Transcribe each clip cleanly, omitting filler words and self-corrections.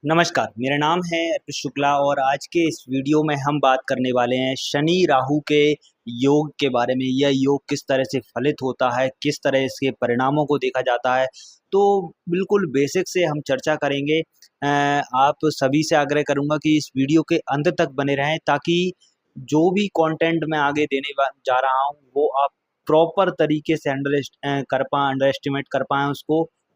नमस्कार, मेरा नाम है अर्पित शुक्ला और आज के इस वीडियो में हम बात करने वाले हैं शनि राहु के योग के बारे में। यह योग किस तरह से फलित होता है, किस तरह इसके परिणामों को देखा जाता है। तो बिल्कुल बेसिक से हम चर्चा करेंगे। आप सभी से आग्रह करूँगा कि इस वीडियो के अंत तक बने रहें ताकि जो भी कंटेंट मैं आगे देने जा रहा हूँ वो आप प्रॉपर तरीके से कर पाएँ, अंडर एस्टिमेट कर पाएँ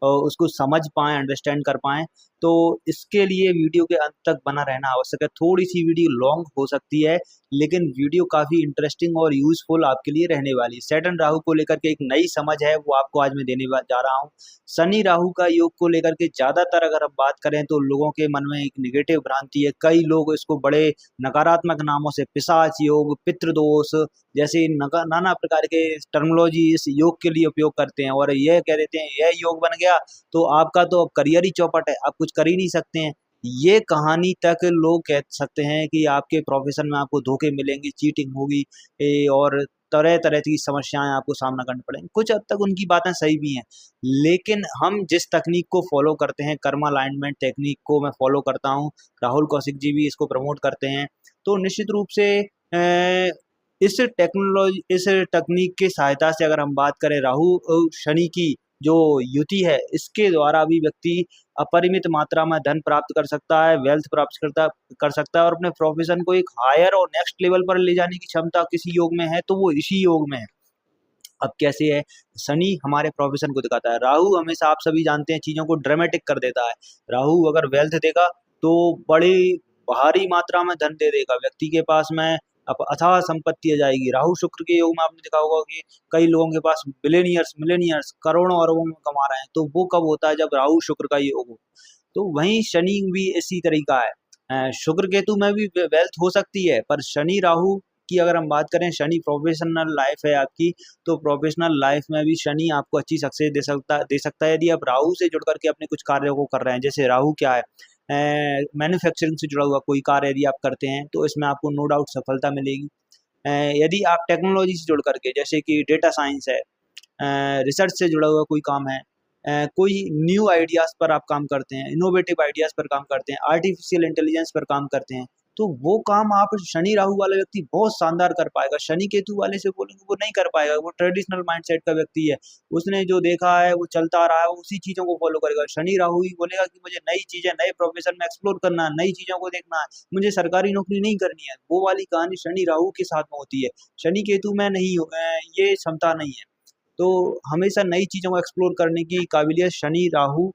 उसको समझ पाएँ, अंडरस्टैंड कर पाएँ। तो इसके लिए वीडियो के अंत तक बना रहना आवश्यक है। थोड़ी-सी वीडियो लॉन्ग हो सकती है, लेकिन वीडियो काफ़ी इंटरेस्टिंग और यूज़फुल आपके लिए रहने वाली है। सैटर्न राहु को लेकर के एक नई समझ है, वो आपको आज मैं देने जा रहा हूँ। शनि राहु का योग को लेकर के ज़्यादातर अगर हम बात करें तो लोगों के मन में एक नेगेटिव भ्रांति है। कई लोग इसको बड़े नकारात्मक नामों से पिशाच योग, पितृदोष जैसे नाना प्रकार के टर्मिनोलॉजी इस योग के लिए उपयोग करते हैं और ये कह देते हैं, यह योग बन गया तो आपका तो अब करियर ही चौपट है, आप कुछ कर ही नहीं सकते हैं। ये कहानी तक लोग कह सकते हैं कि आपके प्रोफ़ेशन में आपको धोखे मिलेंगे, चीटिंग होगी और तरह-तरह की समस्याएँ आपको सामना करना पड़ेंगे। कुछ हद तक उनकी बातें सही भी हैं, लेकिन हम जिस तकनीक को फ़ॉलो करते हैं, कर्मा अलाइनमेंट टेक्नीक को मैं फ़ॉलो करता हूँ, राहुल कौशिक जी भी इसको प्रमोट करते हैं। तो निश्चित रूप से इस तकनीक की सहायता से अगर हम बात करें राहु शनि की जो युति है, इसके द्वारा भी व्यक्ति अपरिमित मात्रा में धन प्राप्त कर सकता है, वेल्थ प्राप्त कर सकता है और अपने प्रोफ़ेशन को एक हायर और नेक्स्ट लेवल पर ले जाने की क्षमता किसी योग में है, तो वो इसी योग में है। अब कैसे है, शनि हमारे प्रोफ़ेशन को दिखाता है, राहु हमेशा आप सभी जानते हैं चीज़ों को ड्रामेटिक कर देता है। राहु अगर वेल्थ देगा, तो बड़ी भारी मात्रा में धन दे देगा, व्यक्ति के पास में अथाह संपत्ति आ जाएगी। राहु शुक्र के योग में आपने देखा होगा कि कई लोगों के पास मिलियनियर्स करोड़ों अरबों में कमा रहे हैं, तो वो कब होता है जब राहु शुक्र का योग हो। तो वहीं शनि भी इसी तरीका है। शुक्र केतु में भी वेल्थ हो सकती है, पर शनि राहु की अगर हम बात करें, शनि प्रोफेशनल लाइफ है आपकी, तो प्रोफेशनल लाइफ में भी शनि आपको अच्छी सक्सेस दे सकता है यदि आप राहु से जुड़ करके अपने कुछ कार्यों को कर रहे हैं। जैसे राहु क्या है, मैन्युफैक्चरिंग से जुड़ा हुआ कोई कार्य यदि आप करते हैं तो इसमें आपको नो डाउट सफलता मिलेगी। यदि आप टेक्नोलॉजी से जुड़ करके जैसे कि डेटा साइंस है, रिसर्च से जुड़ा हुआ कोई काम है, कोई न्यू आइडियाज़ पर आप काम करते हैं, इनोवेटिव आइडियाज़ पर काम करते हैं, आर्टिफिशियल इंटेलिजेंस पर काम करते हैं, तो वो काम आप शनि राहु वाला व्यक्ति बहुत शानदार कर पाएगा। शनि केतु वाले से बोलेंगे वो नहीं कर पाएगा, वो ट्रेडिशनल माइंडसेट का व्यक्ति है। उसने जो देखा है वो चलता आ रहा है, वो उसी चीज़ों को फॉलो करेगा। शनि राहु ही बोलेगा कि मुझे नई चीज़ें, नए प्रोफेशन में एक्सप्लोर करना है, नई चीज़ों को देखना है, मुझे सरकारी नौकरी नहीं करनी है। वो वाली कहानी शनि राहु के साथ में होती है। शनि केतु में नहीं ये क्षमता नहीं है। तो हमेशा नई चीज़ों को एक्सप्लोर करने की काबिलियत शनि राहु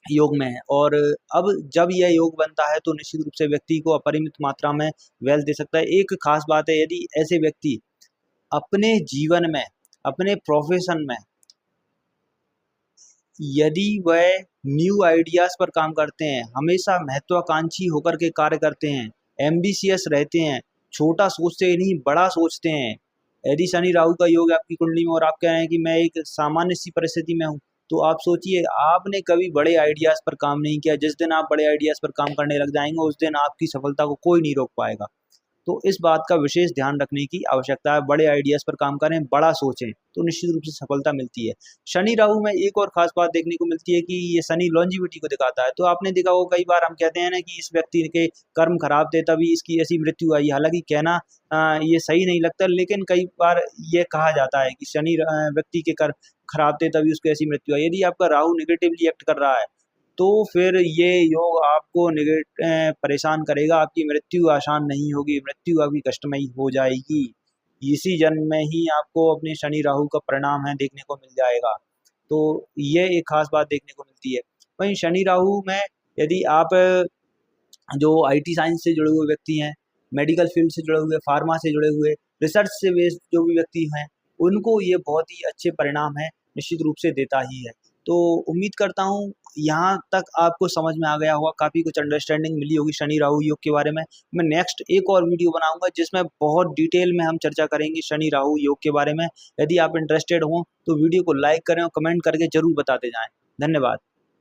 योग में है और अब जब यह योग बनता है तो निश्चित रूप से व्यक्ति को अपरिमित मात्रा में वेल्थ दे सकता है। एक खास बात है, यदि ऐसे व्यक्ति अपने जीवन में, अपने प्रोफ़ेशन में यदि वह न्यू आइडियाज़ पर काम करते हैं, हमेशा महत्वाकांक्षी होकर के कार्य करते हैं, एम्बिशियस रहते हैं, छोटा सोचते नहीं बड़ा सोचते हैं। यदि शनि राहु का योग है आपकी कुंडली में और आप कह रहे हैं कि मैं एक सामान्य सी परिस्थिति में हूँ, तो आप सोचिए आपने कभी बड़े आइडियाज़ पर काम नहीं किया। जिस दिन आप बड़े आइडियाज़ पर काम करने लग जाएँगे, उस दिन आपकी सफलता को कोई नहीं रोक पाएगा। तो इस बात का विशेष ध्यान रखने की आवश्यकता है। बड़े आइडियाज़ पर काम करें, बड़ा सोचें, तो निश्चित रूप से सफलता मिलती है। शनि राहु में एक और ख़ास बात देखने को मिलती है कि ये शनि लॉन्जेविटी को दिखाता है। तो आपने देखा होगा कई बार हम कहते हैं ना कि इस व्यक्ति के कर्म खराब थे तभी इसकी ऐसी मृत्यु आई। हालाँकि कहना ये सही नहीं लगता, लेकिन कई बार ये कहा जाता है कि शनि व्यक्ति के कर्म खराब थे तभी उसको ऐसी मृत्यु आई। यदि आपका राहु नेगेटिवली एक्ट कर रहा है, तो फिर ये योग आपको परेशान करेगा, आपकी मृत्यु आसान नहीं होगी, मृत्यु आपकी कष्टमयी हो जाएगी। इसी जन्म में ही आपको अपने शनि राहु का परिणाम है देखने को मिल जाएगा। तो ये एक ख़ास बात देखने को मिलती है। वहीं शनि राहु में यदि आप जो आईटी साइंस से जुड़े हुए व्यक्ति हैं, मेडिकल फील्ड से जुड़े हुए, फार्मा से जुड़े हुए, रिसर्च से बेस्ड जो भी व्यक्ति हैं, उनको ये बहुत ही अच्छे परिणाम है, निश्चित रूप से देता ही है। तो उम्मीद करता हूँ यहाँ तक आपको समझ में आ गया होगा, काफ़ी कुछ अंडरस्टैंडिंग मिली होगी शनि राहु योग के बारे में। मैं नेक्स्ट एक और वीडियो बनाऊँगा जिसमें बहुत डिटेल में हम चर्चा करेंगे शनि राहु योग के बारे में। यदि आप इंटरेस्टेड हों तो वीडियो को लाइक करें और कमेंट करके ज़रूर बताते जाएँ। धन्यवाद।